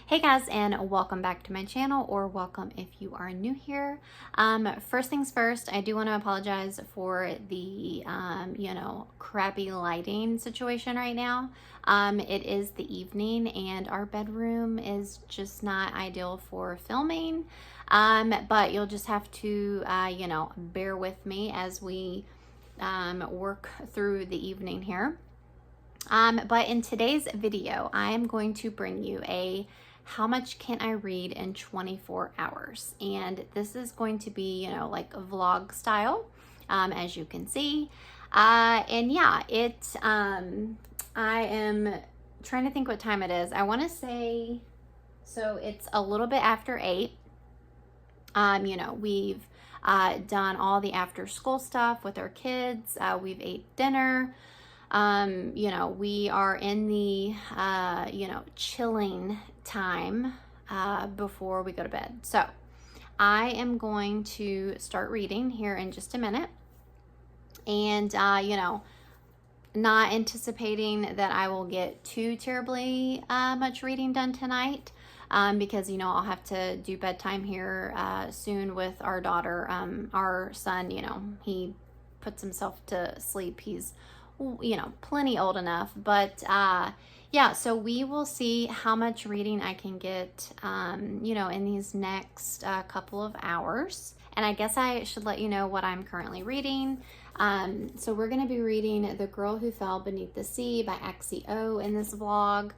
Hey guys, and welcome back to my channel, or welcome if you are new here. First things first, I do want to apologize for the, crappy lighting situation right now. It is the evening and our bedroom is just not ideal for filming. But you'll just have to, bear with me as we work through the evening here. But in today's video, I am going to bring you a how much can I read in 24 hours? And this is going to be, like a vlog style, as you can see. And yeah, I am trying to think what time it is. I want to say, so it's a little bit after 8. We've done all the after school stuff with our kids. We've ate dinner. We are in the, chilling time before we go to bed. So I am going to start reading here in just a minute. And, not anticipating that I will get too terribly much reading done tonight. Because, I'll have to do bedtime here soon with our daughter. Our son, he puts himself to sleep. He's plenty old enough, but yeah, so we will see how much reading I can get in these next couple of hours. And I guess I should let you know what I'm currently reading. So we're going to be reading The Girl Who Fell Beneath the Sea by Audiio in this vlog.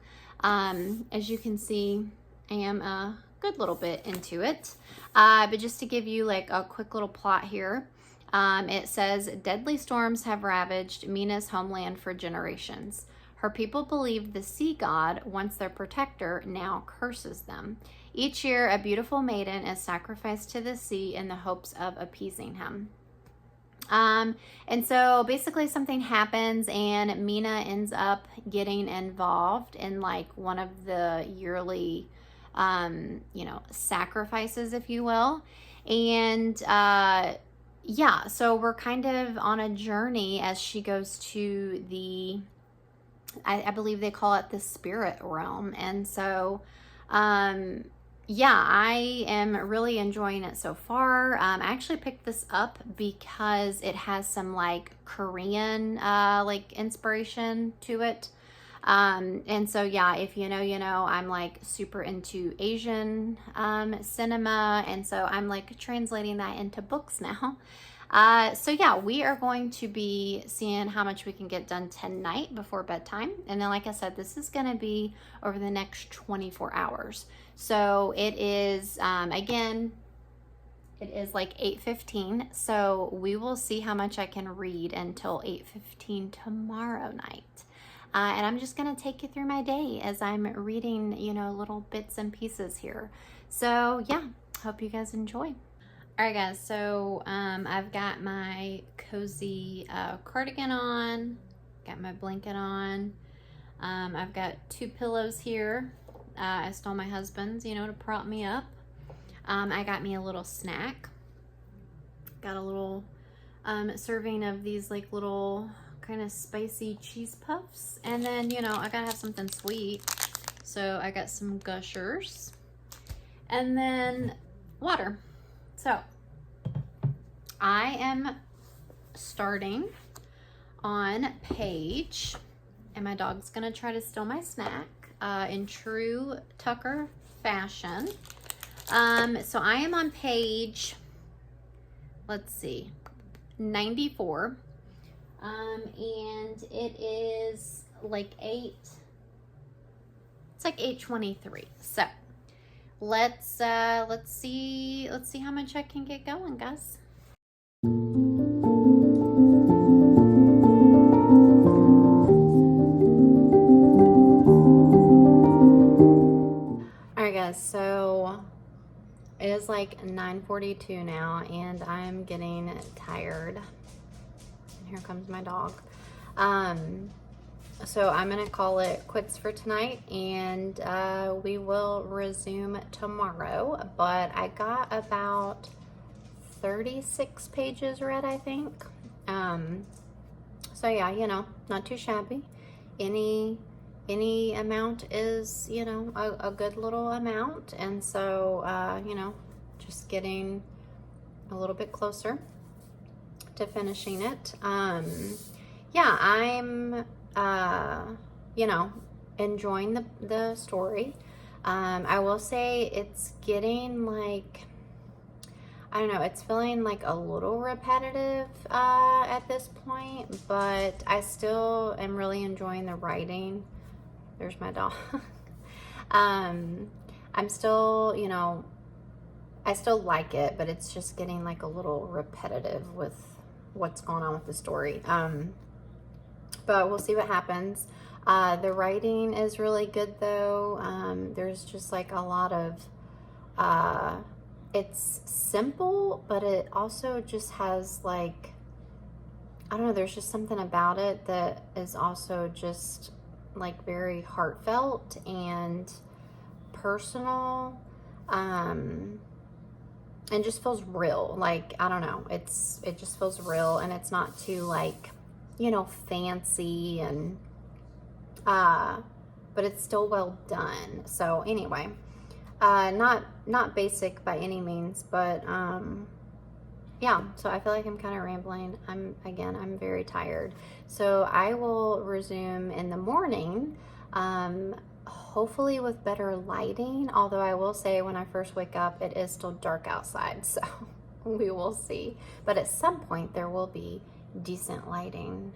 As you can see, I am a good little bit into it, but just to give you like a quick little plot here. It says, deadly storms have ravaged Mina's homeland for generations. Her people believed the sea god, once their protector, now curses them. Each year, a beautiful maiden is sacrificed to the sea in the hopes of appeasing him. And so basically something happens and Mina ends up getting involved in like one of the yearly, sacrifices, if you will. And, yeah, so we're kind of on a journey as she goes to the, I believe they call it the spirit realm. And so, yeah, I am really enjoying it so far. I actually picked this up because it has some like Korean, inspiration to it. And so, yeah, if you know, I'm like super into Asian cinema. And so I'm like translating that into books now. So yeah, we are going to be seeing how much we can get done tonight before bedtime. And then, like I said, this is going to be over the next 24 hours. So it is, again, it is like 8:15. So we will see how much I can read until 8:15 tomorrow night. And I'm just going to take you through my day as I'm reading, little bits and pieces here. So yeah, hope you guys enjoy. All right, guys, so I've got my cozy cardigan on, got my blanket on. I've got 2 pillows here. I stole my husband's, to prop me up. I got me a little snack. Got a little serving of these like little kind of spicy cheese puffs. And then, I gotta have something sweet. So I got some Gushers. And then water. So I am starting on page, and my dog's gonna try to steal my snack in true Tucker fashion. So I am on page, let's see, 94. And it is like it's like 8:23. So let's see how much I can get going, guys. All right, guys, so it is like 9:42 now, and I'm getting tired. And here comes my dog. So I'm gonna call it quits for tonight, and we will resume tomorrow. But I got about 36 pages read, I think. So yeah, not too shabby. Any any amount is, you know, a good little amount. And so, you know, just getting a little bit closer to finishing it. Yeah, I'm, you know, enjoying the story. I will say it's getting like, I don't know, it's feeling like a little repetitive at this point, but I still am really enjoying the writing. There's my dog. I'm still, you know, I still like it, but it's just getting like a little repetitive with what's going on with the story. But we'll see what happens. The writing is really good though. There's just like a lot of, it's simple, but it also just has like, I don't know, there's just something about it that is also just like very heartfelt and personal, and just feels real. Like, I don't know, it just feels real, and it's not too like, you know, fancy, and but it's still well done. So anyway, not basic by any means, but yeah, so I feel like I'm kind of rambling. I'm very tired. So I will resume in the morning, hopefully with better lighting. Although I will say when I first wake up, it is still dark outside. So we will see. But at some point there will be decent lighting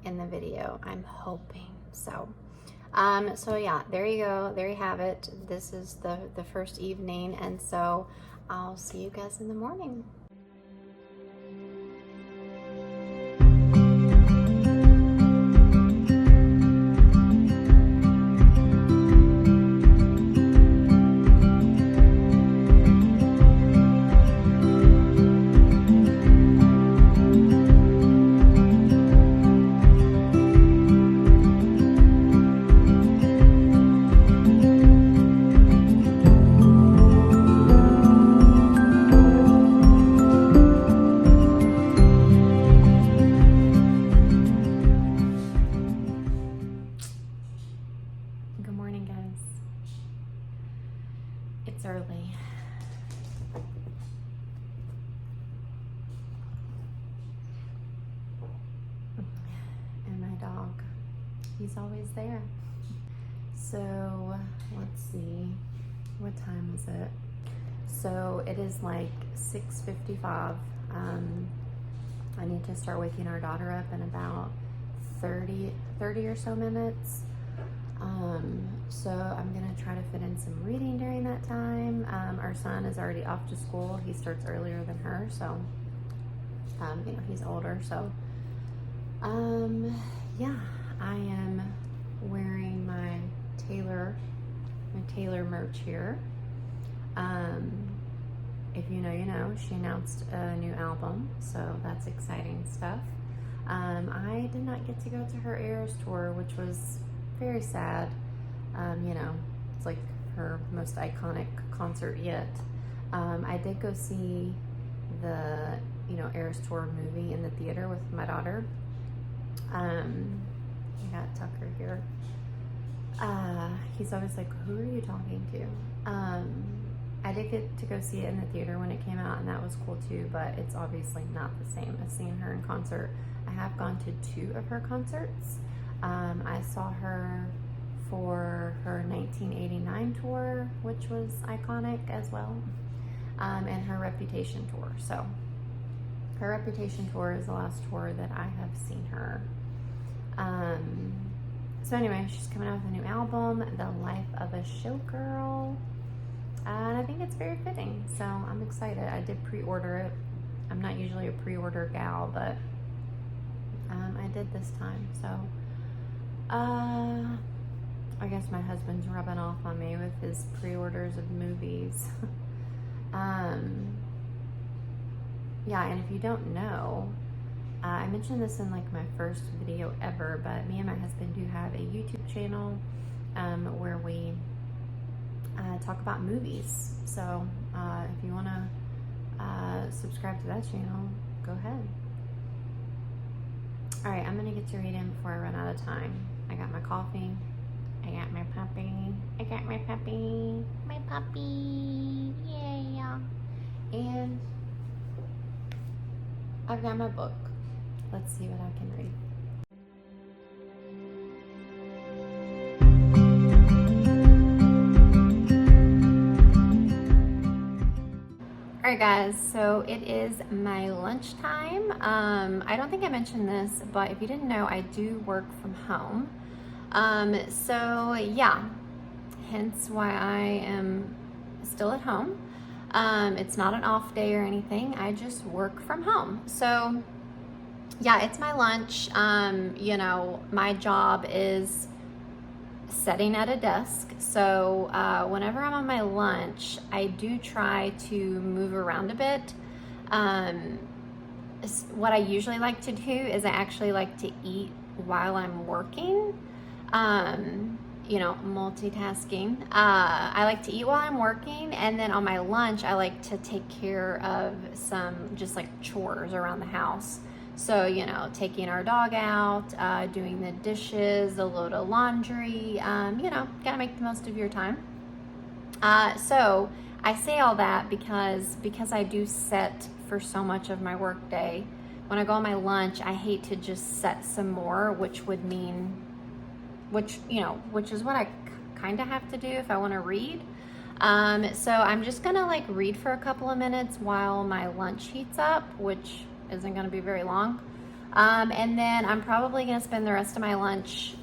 in the video, I'm hoping. So so yeah, there you go. There you have it. This is the first evening. And so I'll see you guys in the morning. It's early. And my dog, he's always there. So let's see, what time is it? So it is like 6:55. I need to start waking our daughter up in about 30 or so minutes. So I'm gonna try to fit in some reading during that time. Our son is already off to school. He starts earlier than her, so you know, he's older. So yeah, I am wearing my Taylor merch here. If you know, you know, she announced a new album, so that's exciting stuff. I did not get to go to her Eras tour, which was very sad. You know, it's like her most iconic concert yet. I did go see the, you know, Eras tour movie in the theater with my daughter. I got Tucker here. He's always like, who are you talking to? I did get to go see it in the theater when it came out, and that was cool too, but it's obviously not the same as seeing her in concert. I have gone to 2 of her concerts. I saw her for her 1989 tour, which was iconic as well, and her Reputation tour. So her Reputation tour is the last tour that I have seen her. So anyway, she's coming out with a new album, The Life of a Showgirl, and I think it's very fitting, so I'm excited. I did pre-order it. I'm not usually a pre-order gal, but I did this time. So I guess my husband's rubbing off on me with his pre-orders of movies. Yeah, and if you don't know, I mentioned this in like my first video ever, but me and my husband do have a YouTube channel where we talk about movies. So if you want to subscribe to that channel, go ahead. All right, I'm gonna get to reading before I run out of time. I got my coffee, I got my puppy. I got my puppy. My puppy. Yeah. And I've got my book. Let's see what I can read. Alright guys, so it is my lunchtime. I don't think I mentioned this, but if you didn't know, I do work from home. So yeah, hence why I am still at home. It's not an off day or anything. I just work from home. So yeah, it's my lunch. You know, my job is sitting at a desk. So whenever I'm on my lunch, I do try to move around a bit. What I usually like to do is I actually like to eat while I'm working. You know, multitasking. I like to eat while I'm working, and then on my lunch, I like to take care of some just like chores around the house. So, you know, taking our dog out, doing the dishes, a load of laundry, you know, gotta make the most of your time. So I say all that because I do set for so much of my work day. When I go on my lunch, I hate to just set some more, which would mean, which is what I kind of have to do if I want to read. So I'm just gonna like read for a couple of minutes while my lunch heats up, which isn't going to be very long. And then I'm probably going to spend the rest of my lunch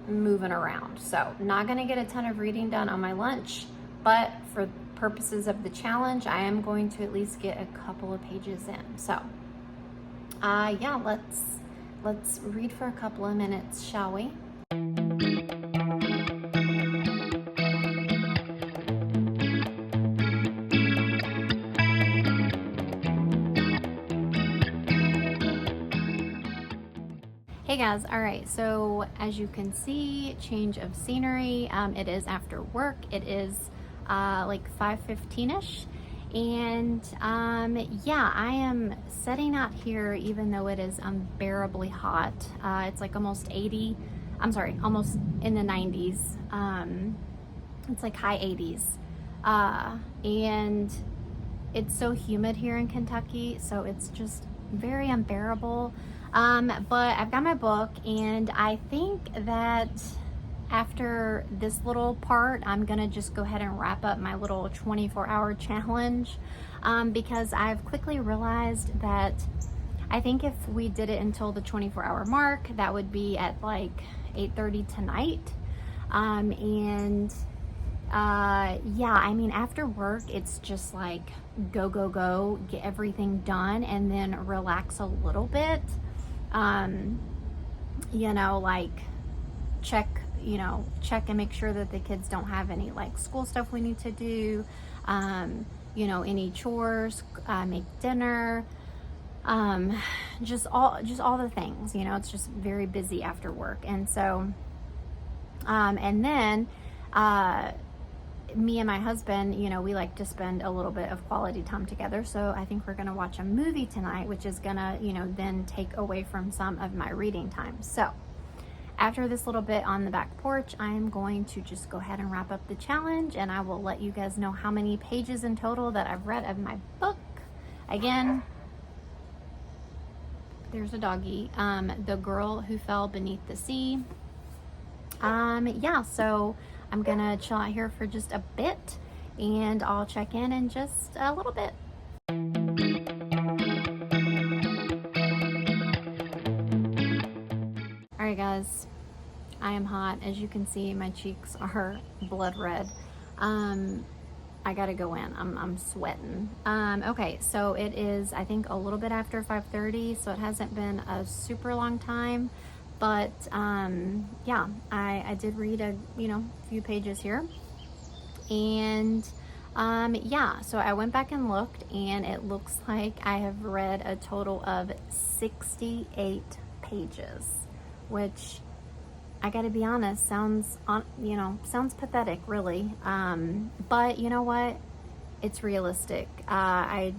moving around. So not going to get a ton of reading done on my lunch, but for purposes of the challenge, I am going to at least get a couple of pages in. So yeah, let's read for a couple of minutes, shall we? Hey guys, all right, so as you can see, change of scenery. It is after work. It is like 5:15ish, and yeah, I am setting out here even though it is unbearably hot. It's like almost 80, I'm sorry, almost in the 90s. It's like high 80s, and it's so humid here in Kentucky, so it's just very unbearable. But I've got my book, and I think that after this little part, I'm gonna just go ahead and wrap up my little 24-hour challenge, because I've quickly realized that I think if we did it until the 24-hour mark, that would be at like 8:30 tonight. Yeah, I mean, after work, it's just like go, get everything done, and then relax a little bit. You know, like check and make sure that the kids don't have any like school stuff we need to do, you know, any chores, make dinner, just all the things, you know. It's just very busy after work. And so and then me and my husband, you know, we like to spend a little bit of quality time together. So I think we're going to watch a movie tonight, which is going to, you know, then take away from some of my reading time. So after this little bit on the back porch, I'm going to just go ahead and wrap up the challenge, and I will let you guys know how many pages in total that I've read of my book. Again, there's a doggy, The Girl Who Fell Beneath the Sea. Yeah, so I'm gonna chill out here for just a bit, and I'll check in just a little bit. All right guys, I am hot. As you can see, my cheeks are blood red. I gotta go in. I'm sweating. Okay, so it is, I think, a little bit after 5:30, so it hasn't been a super long time. But yeah, I did read a few pages here, and yeah, so I went back and looked, and it looks like I have read a total of 68 pages, which I gotta be honest, sounds pathetic, really. But you know what? It's realistic. I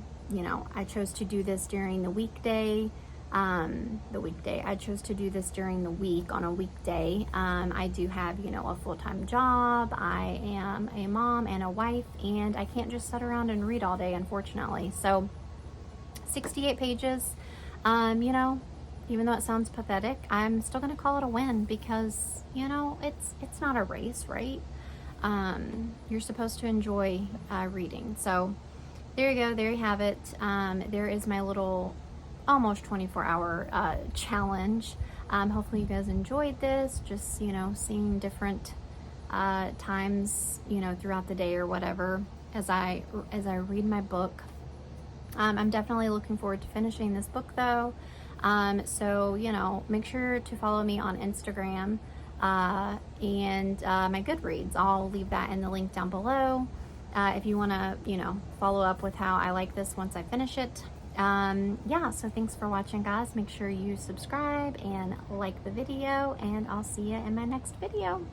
chose to do this during the weekday. the weekday. I chose to do this during the week on a weekday. I do have, you know, a full-time job. I am a mom and a wife, and I can't just sit around and read all day, unfortunately. So 68 pages, you know, even though it sounds pathetic, I'm still going to call it a win because, you know, it's not a race, right? You're supposed to enjoy reading. So there you go. There you have it. There is my little almost 24-hour challenge. Hopefully you guys enjoyed this. Just, you know, seeing different times, you know, throughout the day or whatever as I read my book. I'm definitely looking forward to finishing this book though. So, you know, make sure to follow me on Instagram and my Goodreads. I'll leave that in the link down below if you want to, you know, follow up with how I like this once I finish it. Yeah, so thanks for watching, guys. Make sure you subscribe and like the video, and I'll see you in my next video.